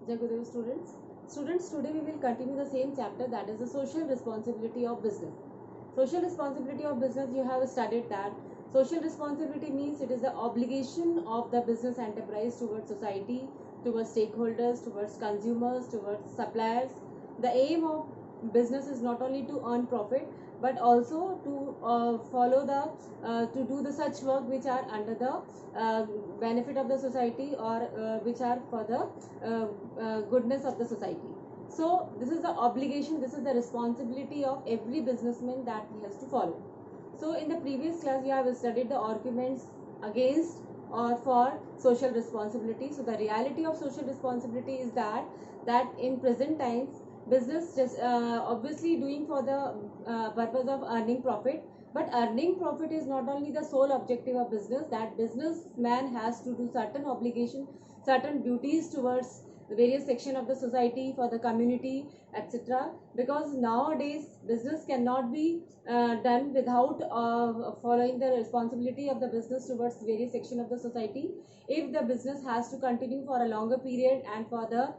Jagudev students. Students, today we will continue the same chapter, that is the social responsibility of business. Social responsibility of business, you have studied that. Social responsibility means it is the obligation of the business enterprise towards society, towards stakeholders, towards consumers, towards suppliers. The aim of business is not only to earn profit but also to follow the to do the such work which are under the benefit of the society, or which are for the goodness of the society. So this is the obligation, this is the responsibility of every businessman that he has to follow. So in the previous class you have studied the arguments against or for social responsibility. So the reality of social responsibility is that in present times business just obviously doing for the purpose of earning profit, but earning profit is not only the sole objective of business. That businessman has to do certain obligation, certain duties towards the various section of the society, for the community, etc. Because nowadays business cannot be done without following the responsibility of the business towards various section of the society. If the business has to continue for a longer period, and for the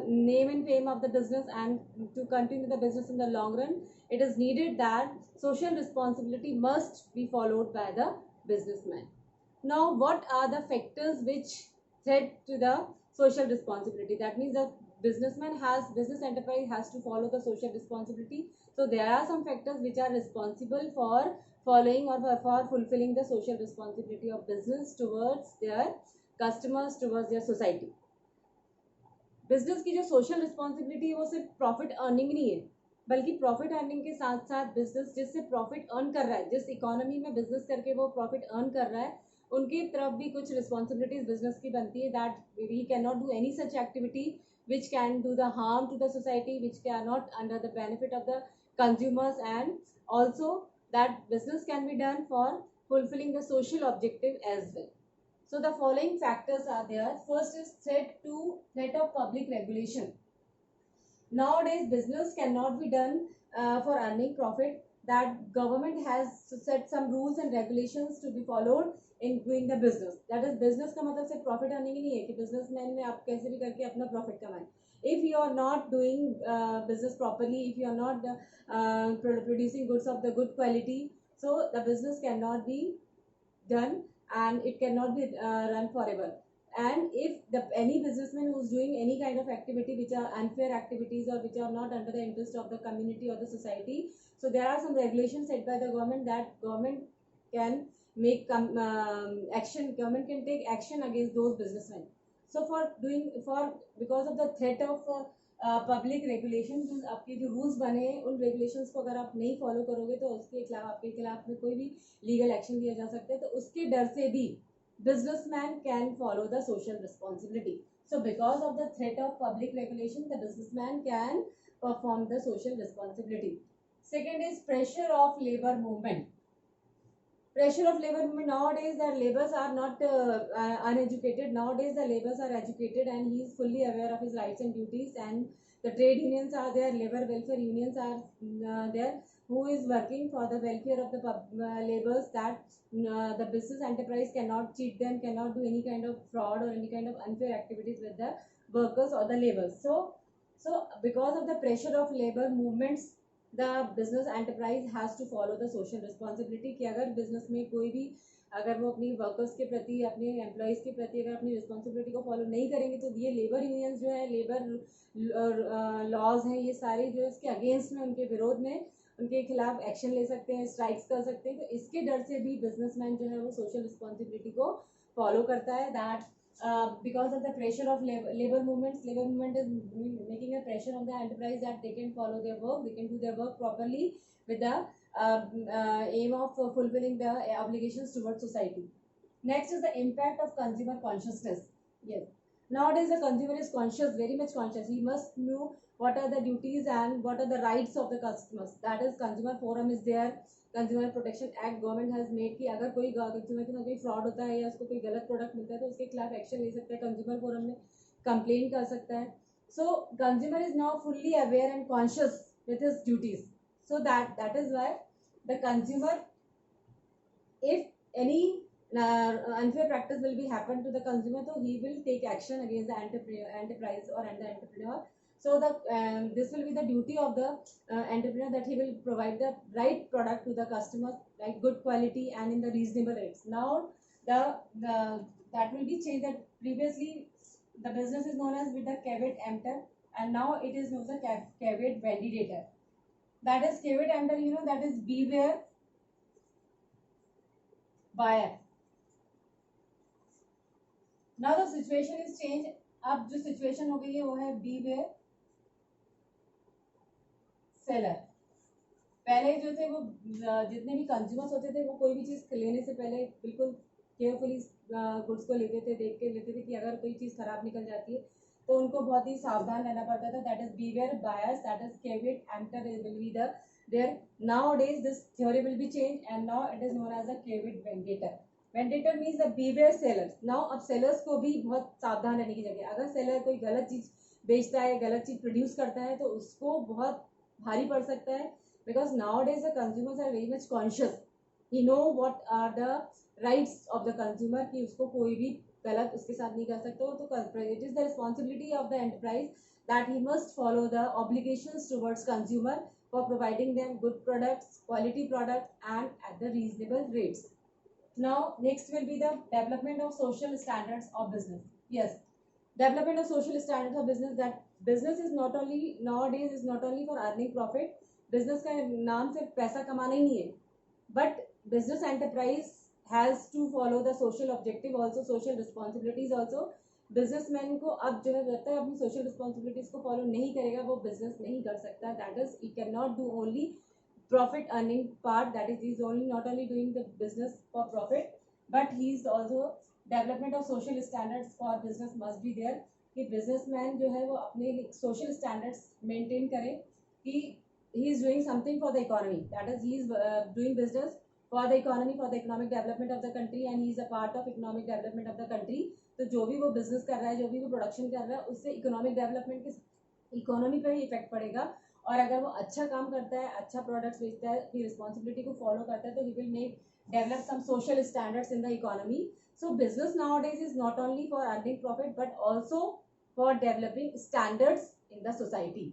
name and fame of the business, and to continue the business in the long run, it is needed that social responsibility must be followed by the businessman. Now, what are the factors which threat to the social responsibility? That means the business enterprise has to follow the social responsibility. So there are some factors which are responsible for following or for fulfilling the social responsibility of business towards their customers, towards their society. Business की जो social responsibility है वो सिर्फ profit earning नहीं है, बल्कि profit earning के साथ साथ बिजनेस जिससे प्रॉफिट अर्न कर रहा है, जिस इकोनॉमी में बिजनेस करके वो प्रॉफिट अर्न कर रहा है, उनकी तरफ भी कुछ रिस्पॉन्सिबिलिटीज बिजनेस की बनती है. That we can not do any such activity which can do the harm to the society, which cannot under the benefit of the consumers, and also that business can be done for fulfilling the social objective as well. So the following factors are there. First is threat of public regulation. Nowadays business cannot be done for earning profit. That government has set some rules and regulations to be followed in doing the business. That is, business का मतलब सिर्फ profit earning ही नहीं है कि businessman में आप कैसे भी करके अपना profit कमाएं. If you are not doing business properly, if you are not producing goods of the good quality, so the business cannot be done and it cannot be run forever. And if any businessman who is doing any kind of activity which are unfair activities, or which are not under the interest of the community or the society, so there are some regulations set by the government that government can make action, government can take action against those businessmen. So because of the threat of public regulation, आपके जो rules बने हैं उन regulations को अगर आप नहीं follow करोगे तो उसके खिलाफ, आपके खिलाफ में कोई भी लीगल एक्शन लिया जा सकता है. तो उसके डर से भी businessman can follow the social responsibility. So because of the threat of public regulation, the businessman can perform the social responsibility. Second is pressure of labor movement. Pressure of labor movement. Nowadays the laborers are not uneducated. Nowadays the laborers are educated and he is fully aware of his rights and duties, and the trade unions are there, labor welfare unions are there, who is working for the welfare of the laborers, that the business enterprise cannot cheat them, cannot do any kind of fraud or any kind of unfair activities with the workers or the laborers. So because of the pressure of labor movements, the business enterprise has to follow the social responsibility. कि अगर business में कोई भी, अगर वो अपनी workers के प्रति, अपने एम्प्लॉयज़ के प्रति अगर अपनी रिस्पॉन्सिबिलिटी को फॉलो नहीं करेंगे, तो ये लेबर यूनियंस जो है, लेबर लॉज हैं, ये सारे जो इसके अगेंस्ट में, उनके विरोध में, उनके खिलाफ एक्शन ले सकते हैं, स्ट्राइक्स कर सकते हैं. तो इसके डर से भी बिजनेसमैन जो है वो सोशल रिस्पॉन्सिबिलिटी को फॉलो करता है. That because of the pressure of labor movement is making a pressure on the enterprise that they can follow their work, they can do their work properly with the aim of fulfilling the obligations towards society. Next is the impact of consumer consciousness. Yes, nowadays the consumer is conscious, very much conscious. He must know what are the duties and what are the rights of the customers. That is, consumer forum is there, consumer protection act government has made कि अगर कोई consumer के साथ कोई fraud होता है या उसको कोई गलत प्रोडक्ट मिलता है तो उसके खिलाफ एक्शन ले सकता है, कंज्यूमर फोरम में कंप्लेन कर सकता है. सो consumer is now fully aware and conscious with his duties. So that is why the consumer, if any unfair practice will be happen to the consumer, so he will take action against the enterprise or the entrepreneur. So the this will be the duty of the entrepreneur, that he will provide the right product to the customer, like good quality and in the reasonable rates. Now the that will be changed. That previously the business is known as with the caveat emptor, and now it is known as the caveat validator. That is caveat emptor, that is beware buyer. Now the situation is changed. अब जो situation हो गई है वो है beware seller. पहले जो थे वो जितने भी कंज्यूमर्स होते थे वो कोई भी चीज़ लेने से पहले बिल्कुल केयरफुली गुड्स को लेते थे, देख के लेते थे कि अगर कोई चीज़ खराब निकल जाती है तो उनको बहुत ही सावधान रहना पड़ता था. That is beware buyers, that is caveat emptor will be the there. Nowadays this theory will be changed and now it is known as a caveat validator. Validator means the beware sellers. Now अब sellers को भी बहुत सावधान रहने की जगह, अगर seller कोई गलत चीज़ बेचता है, गलत चीज़ प्रोड्यूस करता है तो उसको बहुत भारी पड़ सकता है. Because nowadays the consumers are very much conscious. He know what are the rights of the consumer, कि उसको कोई भी गलत उसके साथ नहीं कर सकते. तो it is the responsibility of the enterprise that he must follow the obligations towards consumer for providing them good products, quality products and at the reasonable rates. Now next will be the development of social standards of business. Yes, development of social standards of business. That business is not only nowadays is not only for earning profit. Business का नाम सिर्फ पैसा कमाना ही नहीं है, but business enterprise has to follow the social objective also, social responsibilities also. Businessman को अब जो है जब तक अपनी सोशल रिस्पॉन्सिबिलिटीज को फॉलो नहीं करेगा वो बिजनेस नहीं कर सकता. That is he can not do only profit earning part, that is he is only not only doing the business for profit but he is also development of social standards for business must be there. कि businessman जो है वो अपने social standards maintain करे कि he is doing something for the economy, that is he is doing business for the economy, for the economic development of the country and he is a part of economic development of the country. तो जो भी वो business कर रहा है, जो भी वो production कर रहा है, उससे economic development के economy पर ही इफेक्ट पड़ेगा. और अगर वो अच्छा काम करता है, अच्छा प्रोडक्ट्स बेचता है, अपनी रिस्पॉन्सिबिलिटी को फॉलो करता है, तो he will make develop some social standards in the economy. So business nowadays is not only for earning profit but also for developing standards in the society.